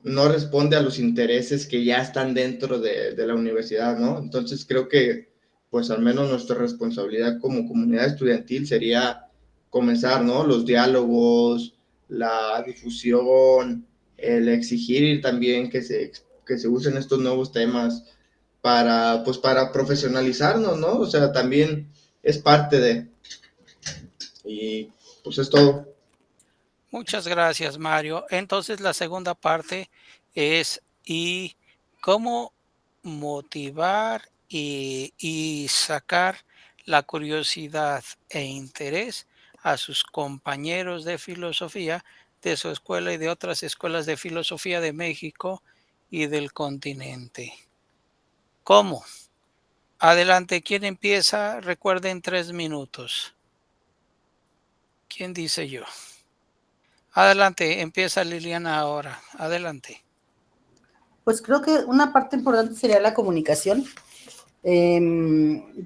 no responde a los intereses que ya están dentro de la universidad, ¿no? Entonces creo que, pues al menos nuestra responsabilidad como comunidad estudiantil sería comenzar, ¿no? Los diálogos, la difusión, el exigir también que se usen estos nuevos temas para profesionalizarnos, ¿no? O sea, también es parte de, y pues es todo. Muchas gracias, Mario. Entonces, la segunda parte es ¿y cómo motivar y sacar la curiosidad e interés a sus compañeros de filosofía de su escuela y de otras escuelas de filosofía de México y del continente? ¿Cómo? Adelante, ¿quién empieza? Recuerden 3 minutos. ¿Quién dice yo? Adelante, empieza Liliana ahora. Adelante. Pues creo que una parte importante sería la comunicación,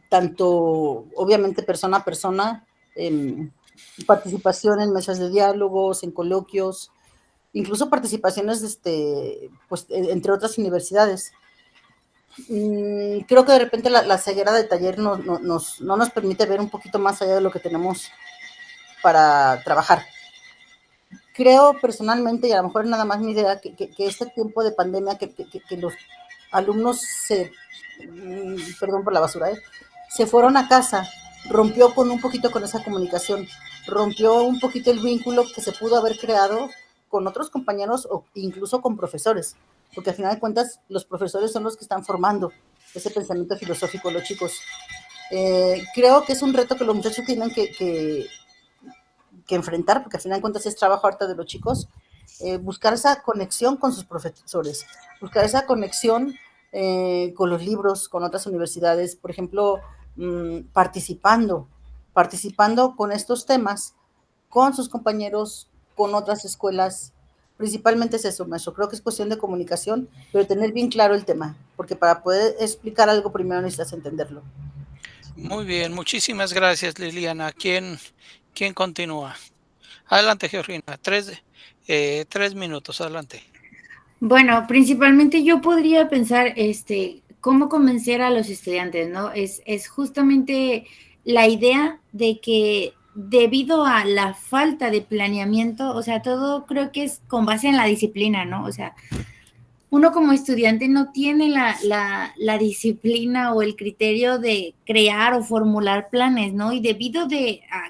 tanto obviamente persona a persona, participación en mesas de diálogos, en coloquios, incluso participaciones pues, entre otras universidades. Creo que de repente la ceguera de taller no nos permite ver un poquito más allá de lo que tenemos para trabajar. Creo personalmente, y a lo mejor es nada más mi idea, que este tiempo de pandemia, que los alumnos perdón por la basura, se fueron a casa, rompió con un poquito con esa comunicación, rompió un poquito el vínculo que se pudo haber creado con otros compañeros o incluso con profesores, porque al final de cuentas los profesores son los que están formando ese pensamiento filosófico a los chicos. Creo que es un reto que los muchachos tienen que enfrentar, porque al final de cuentas es trabajo harta de los chicos, buscar esa conexión con sus profesores, buscar esa conexión con los libros, con otras universidades, por ejemplo, participando con estos temas, con sus compañeros, con otras escuelas. Principalmente es eso, maestro. Creo que es cuestión de comunicación, pero tener bien claro el tema, porque para poder explicar algo primero necesitas entenderlo. Muy bien, muchísimas gracias, Liliana. ¿Quién continúa? Adelante, Georgina. 3 minutos, adelante. Bueno, principalmente yo podría pensar, cómo convencer a los estudiantes, ¿no? Es justamente la idea de que debido a la falta de planeamiento, o sea, todo creo que es con base en la disciplina, ¿no? O sea, uno como estudiante no tiene la disciplina o el criterio de crear o formular planes, ¿no? Y debido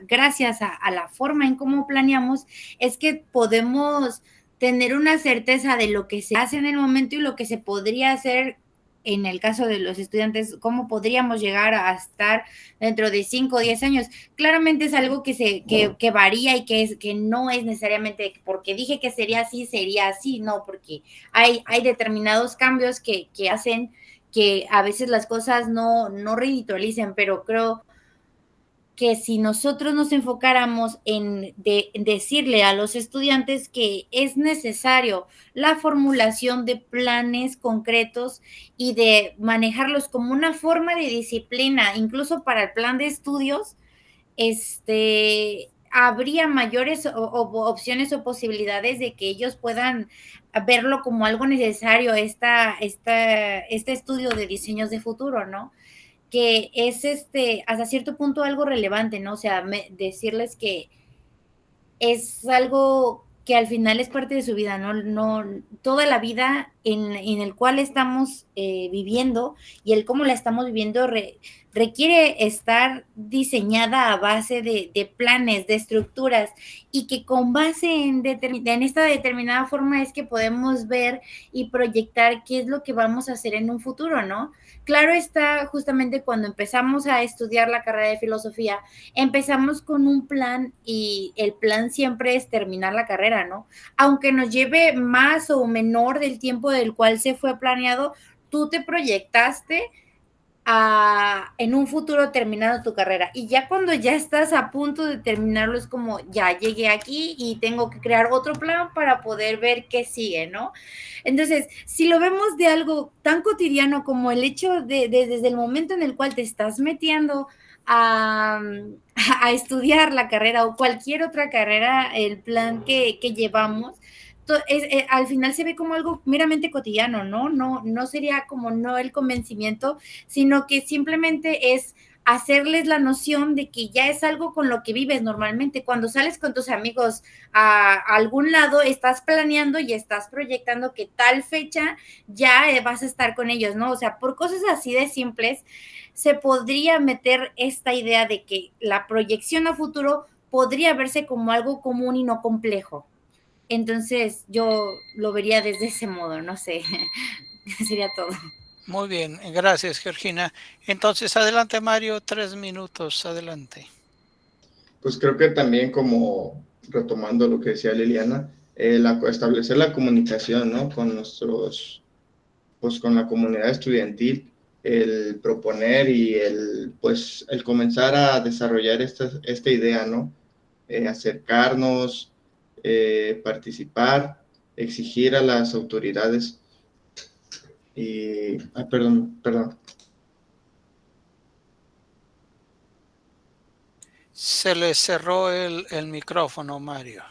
gracias a la forma en cómo planeamos, es que podemos tener una certeza de lo que se hace en el momento y lo que se podría hacer en el caso de los estudiantes, cómo podríamos llegar a estar dentro de 5 o 10 años. Claramente es algo que varía y que no es necesariamente porque dije que sería así, no, porque hay determinados cambios que hacen que a veces las cosas no reditualicen, pero creo que si nosotros nos enfocáramos en decirle a los estudiantes que es necesario la formulación de planes concretos y de manejarlos como una forma de disciplina, incluso para el plan de estudios, habría mayores opciones o posibilidades de que ellos puedan verlo como algo necesario, este estudio de diseños de futuro, ¿no? Que es hasta cierto punto algo relevante, ¿no? O sea, decirles que es algo que al final es parte de su vida, ¿no? Toda la vida en el cual estamos viviendo y el cómo la estamos viviendo requiere estar diseñada a base de planes, de estructuras, y que con base en esta determinada forma es que podemos ver y proyectar qué es lo que vamos a hacer en un futuro, ¿no? Claro está, justamente cuando empezamos a estudiar la carrera de filosofía, empezamos con un plan y el plan siempre es terminar la carrera, ¿no? Aunque nos lleve más o menor del tiempo del cual se fue planeado, tú te proyectaste en un futuro terminando tu carrera. Y ya cuando ya estás a punto de terminarlo, es como, ya llegué aquí y tengo que crear otro plan para poder ver qué sigue, ¿no? Entonces, si lo vemos de algo tan cotidiano como el hecho desde el momento en el cual te estás metiendo a, a estudiar la carrera o cualquier otra carrera, el plan que llevamos, al final se ve como algo meramente cotidiano, ¿no? No sería como no el convencimiento, sino que simplemente es hacerles la noción de que ya es algo con lo que vives normalmente. Cuando sales con tus amigos a algún lado, estás planeando y estás proyectando que tal fecha ya vas a estar con ellos, ¿no? O sea, por cosas así de simples, se podría meter esta idea de que la proyección a futuro podría verse como algo común y no complejo. Entonces yo lo vería desde ese modo, no sé, sería todo. Muy bien, gracias, Georgina. Entonces, adelante, Mario, 3 minutos, adelante. Pues creo que también, como retomando lo que decía Liliana, establecer la comunicación, ¿no? Con pues con la comunidad estudiantil, el proponer y pues el comenzar a desarrollar esta idea, ¿no? Acercarnos, participar, exigir a las autoridades y, perdón. Se le cerró el micrófono, Mario.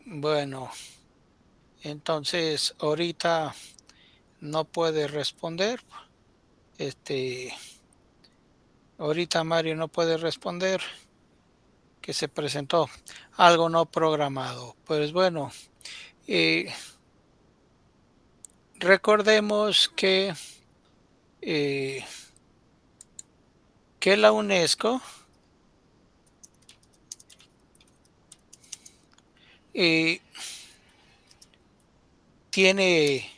Bueno, entonces ahorita no puede responder. Ahorita Mario no puede responder, que se presentó algo no programado. Pues bueno, recordemos eh, que la UNESCO tiene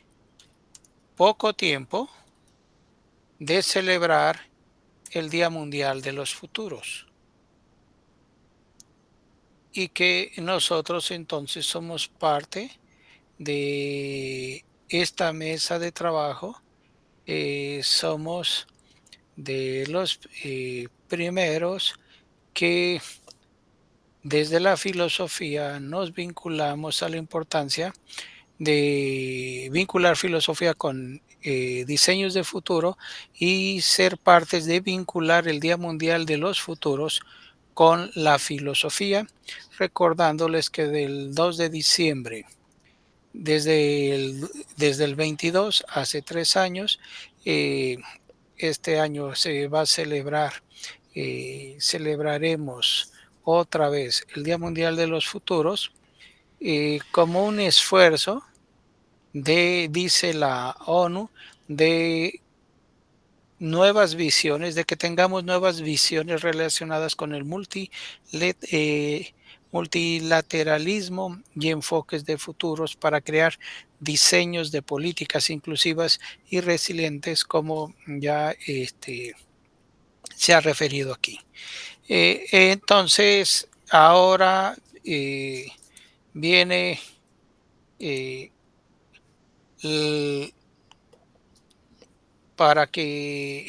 poco tiempo de celebrar el Día Mundial de los Futuros, y que nosotros entonces somos parte de esta mesa de trabajo. Somos de los primeros que desde la filosofía nos vinculamos a la importancia de vincular filosofía con diseños de futuro, y ser partes de vincular el Día Mundial de los Futuros con la filosofía, recordándoles que del 2 de diciembre, desde el 22, hace 3 años, este año se va a celebrar, celebraremos otra vez el Día Mundial de los Futuros, como un esfuerzo dice la ONU, de nuevas visiones, de que tengamos nuevas visiones relacionadas con el multilateralismo y enfoques de futuros, para crear diseños de políticas inclusivas y resilientes, como ya se ha referido aquí. Entonces, ahora viene para que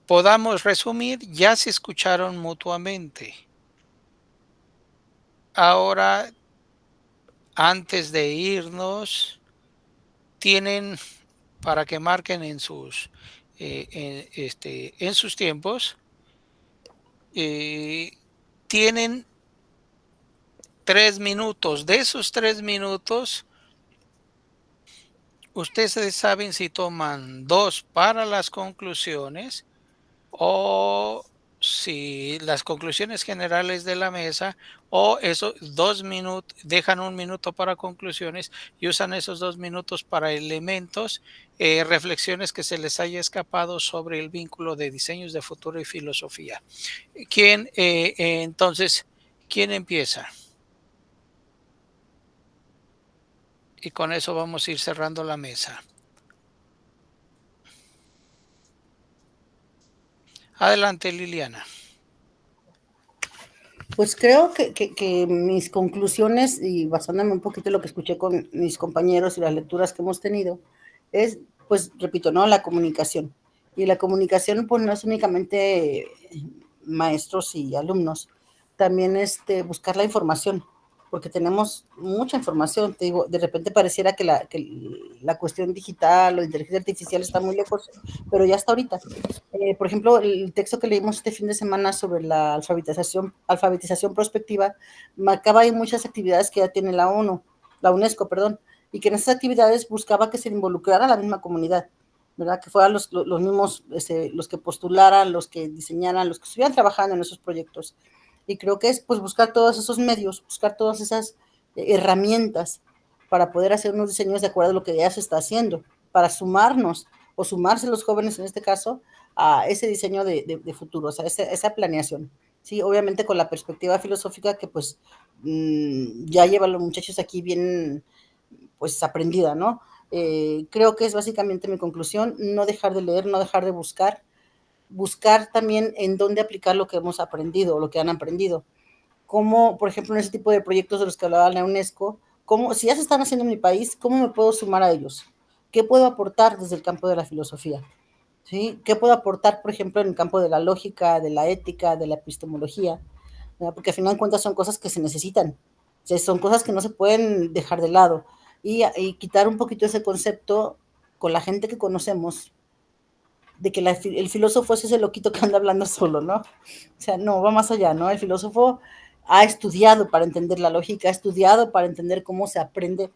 podamos resumir. Ya se escucharon mutuamente. Ahora, antes de irnos, tienen para que marquen en sus tiempos, tienen 3 minutos. De esos 3 minutos, ustedes saben si toman 2 para las conclusiones, o si las conclusiones generales de la mesa, o esos 2 minutos, dejan 1 minuto para conclusiones y usan esos 2 minutos para elementos, reflexiones que se les haya escapado sobre el vínculo de diseños de futuro y filosofía. Entonces, ¿quién empieza? Y con eso vamos a ir cerrando la mesa. Adelante, Liliana. Pues creo que mis conclusiones, y basándome un poquito en lo que escuché con mis compañeros y las lecturas que hemos tenido, es, pues, repito, ¿no? La comunicación. Y la comunicación, pues, no es únicamente maestros y alumnos, también buscar la información, porque tenemos mucha información. Te digo, de repente pareciera que la cuestión digital o inteligencia artificial está muy lejos, pero ya está ahorita. Por ejemplo, el texto que leímos este fin de semana sobre la alfabetización prospectiva marcaba ahí muchas actividades que ya tiene la UNESCO, perdón, y que en esas actividades buscaba que se involucrara la misma comunidad, ¿verdad? Que fueran los mismos, los que postularan, los que diseñaran, los que estuvieran trabajando en esos proyectos. Y creo que es, pues, buscar todos esos medios, buscar todas esas herramientas para poder hacer unos diseños de acuerdo a lo que ya se está haciendo, para sumarnos, o sumarse los jóvenes en este caso, a ese diseño de futuro, o sea, esa planeación. Sí, obviamente con la perspectiva filosófica que, pues, ya llevan los muchachos aquí bien, pues, aprendida, ¿no? Creo que es básicamente mi conclusión: no dejar de leer, no dejar de buscar también en dónde aplicar lo que hemos aprendido, o lo que han aprendido. Como, por ejemplo, en ese tipo de proyectos de los que hablaba la UNESCO, si ya se están haciendo en mi país, ¿cómo me puedo sumar a ellos? ¿Qué puedo aportar desde el campo de la filosofía? ¿Sí? ¿Qué puedo aportar, por ejemplo, en el campo de la lógica, de la ética, de la epistemología? ¿Verdad? Porque al final de cuentas son cosas que se necesitan, o sea, son cosas que no se pueden dejar de lado, y quitar un poquito ese concepto con la gente que conocemos, de que el filósofo es ese loquito que anda hablando solo, ¿no? O sea, no, va más allá, ¿no? El filósofo ha estudiado para entender la lógica, ha estudiado para entender cómo se aprende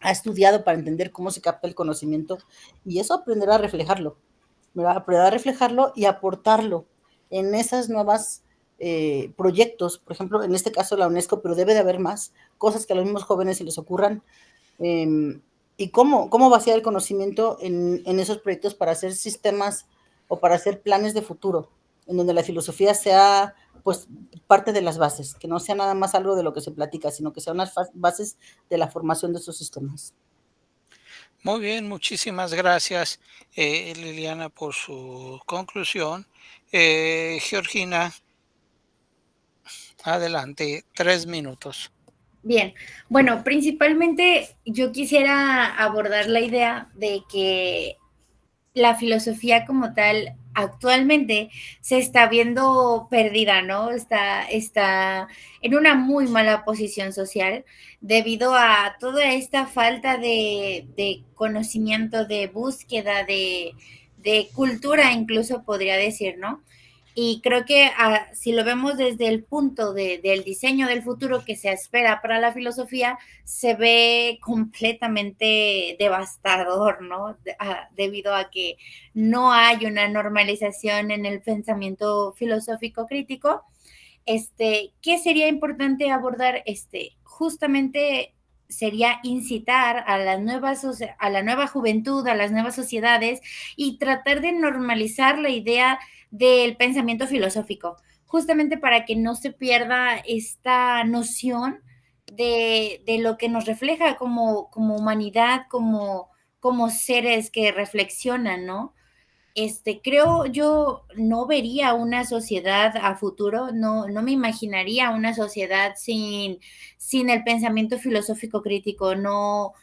ha estudiado para entender cómo se capta el conocimiento y eso aprender a reflejarlo, ¿verdad? Aprender a reflejarlo y aportarlo en esas nuevas proyectos, por ejemplo, en este caso la UNESCO, pero debe de haber más cosas que a los mismos jóvenes se les ocurran, y cómo vaciar el conocimiento en esos proyectos para hacer sistemas o para hacer planes de futuro, en donde la filosofía sea pues parte de las bases, que no sea nada más algo de lo que se platica, sino que sean unas bases de la formación de esos sistemas. Muy bien, muchísimas gracias, Liliana, por su conclusión. Georgina, adelante, 3 minutos. Bien, bueno, principalmente yo quisiera abordar la idea de que la filosofía como tal actualmente se está viendo perdida, ¿no? Está en una muy mala posición social debido a toda esta falta de conocimiento, de búsqueda, de cultura, incluso podría decir, ¿no? Y creo que si lo vemos desde el punto del diseño del futuro que se espera para la filosofía, se ve completamente devastador, ¿no? Debido a que no hay una normalización en el pensamiento filosófico crítico. ¿Qué sería importante abordar? Justamente sería incitar a la nueva juventud, a las nuevas sociedades y tratar de normalizar la idea del pensamiento filosófico, justamente para que no se pierda esta noción de lo que nos refleja como humanidad, como seres que reflexionan, ¿no? Creo yo no vería una sociedad a futuro, no me imaginaría una sociedad sin el pensamiento filosófico crítico, no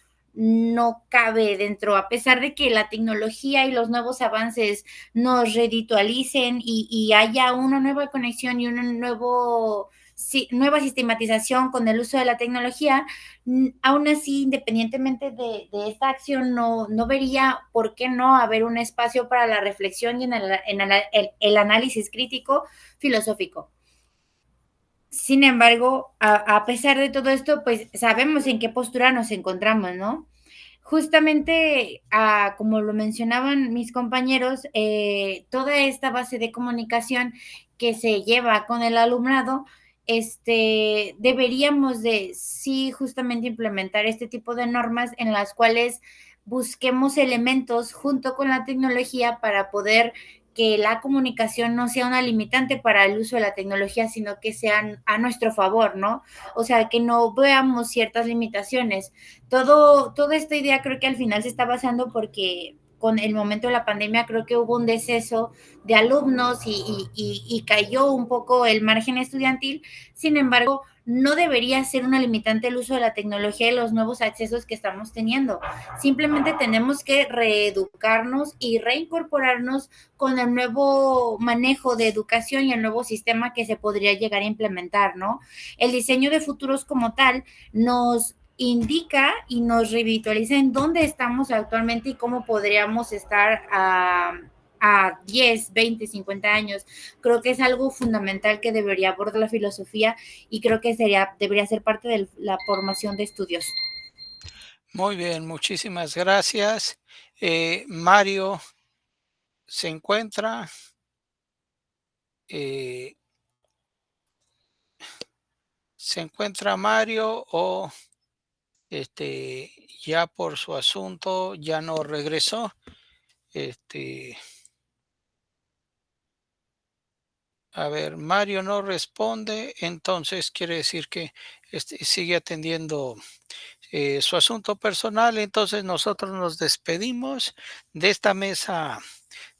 cabe dentro, a pesar de que la tecnología y los nuevos avances nos reditualicen y haya una nueva conexión y una nueva sistematización con el uso de la tecnología, aún así, independientemente de esta acción, no vería por qué no haber un espacio para la reflexión y en el análisis crítico filosófico. Sin embargo, a pesar de todo esto, pues sabemos en qué postura nos encontramos, ¿no? Justamente, como lo mencionaban mis compañeros, toda esta base de comunicación que se lleva con el alumnado, deberíamos de sí justamente implementar este tipo de normas en las cuales busquemos elementos junto con la tecnología para poder que la comunicación no sea una limitante para el uso de la tecnología, sino que sean a nuestro favor, ¿no? O sea, que no veamos ciertas limitaciones. Toda esta idea creo que al final se está basando porque con el momento de la pandemia creo que hubo un deceso de alumnos y cayó un poco el margen estudiantil. Sin embargo, no debería ser una limitante el uso de la tecnología y los nuevos accesos que estamos teniendo. Simplemente tenemos que reeducarnos y reincorporarnos con el nuevo manejo de educación y el nuevo sistema que se podría llegar a implementar, ¿no? El diseño de futuros como tal nos indica y nos revitaliza en dónde estamos actualmente y cómo podríamos estar a 10, 20, 50 años. Creo que es algo fundamental que debería abordar la filosofía y creo que debería ser parte de la formación de estudios. Muy bien, muchísimas gracias. Mario, ¿se encuentra? ¿Se encuentra Mario o ya por su asunto ya no regresó? A ver, Mario no responde, entonces quiere decir que sigue atendiendo su asunto personal. Entonces nosotros nos despedimos de esta mesa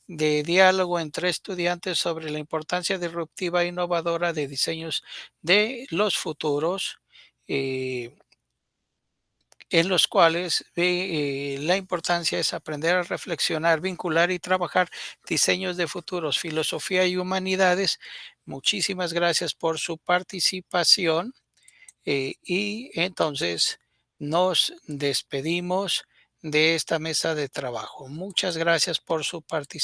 de diálogo entre estudiantes sobre la importancia disruptiva e innovadora de diseños de los futuros, en los cuales la importancia es aprender a reflexionar, vincular y trabajar diseños de futuros, filosofía y humanidades. Muchísimas gracias por su participación, y entonces nos despedimos de esta mesa de trabajo. Muchas gracias por su participación.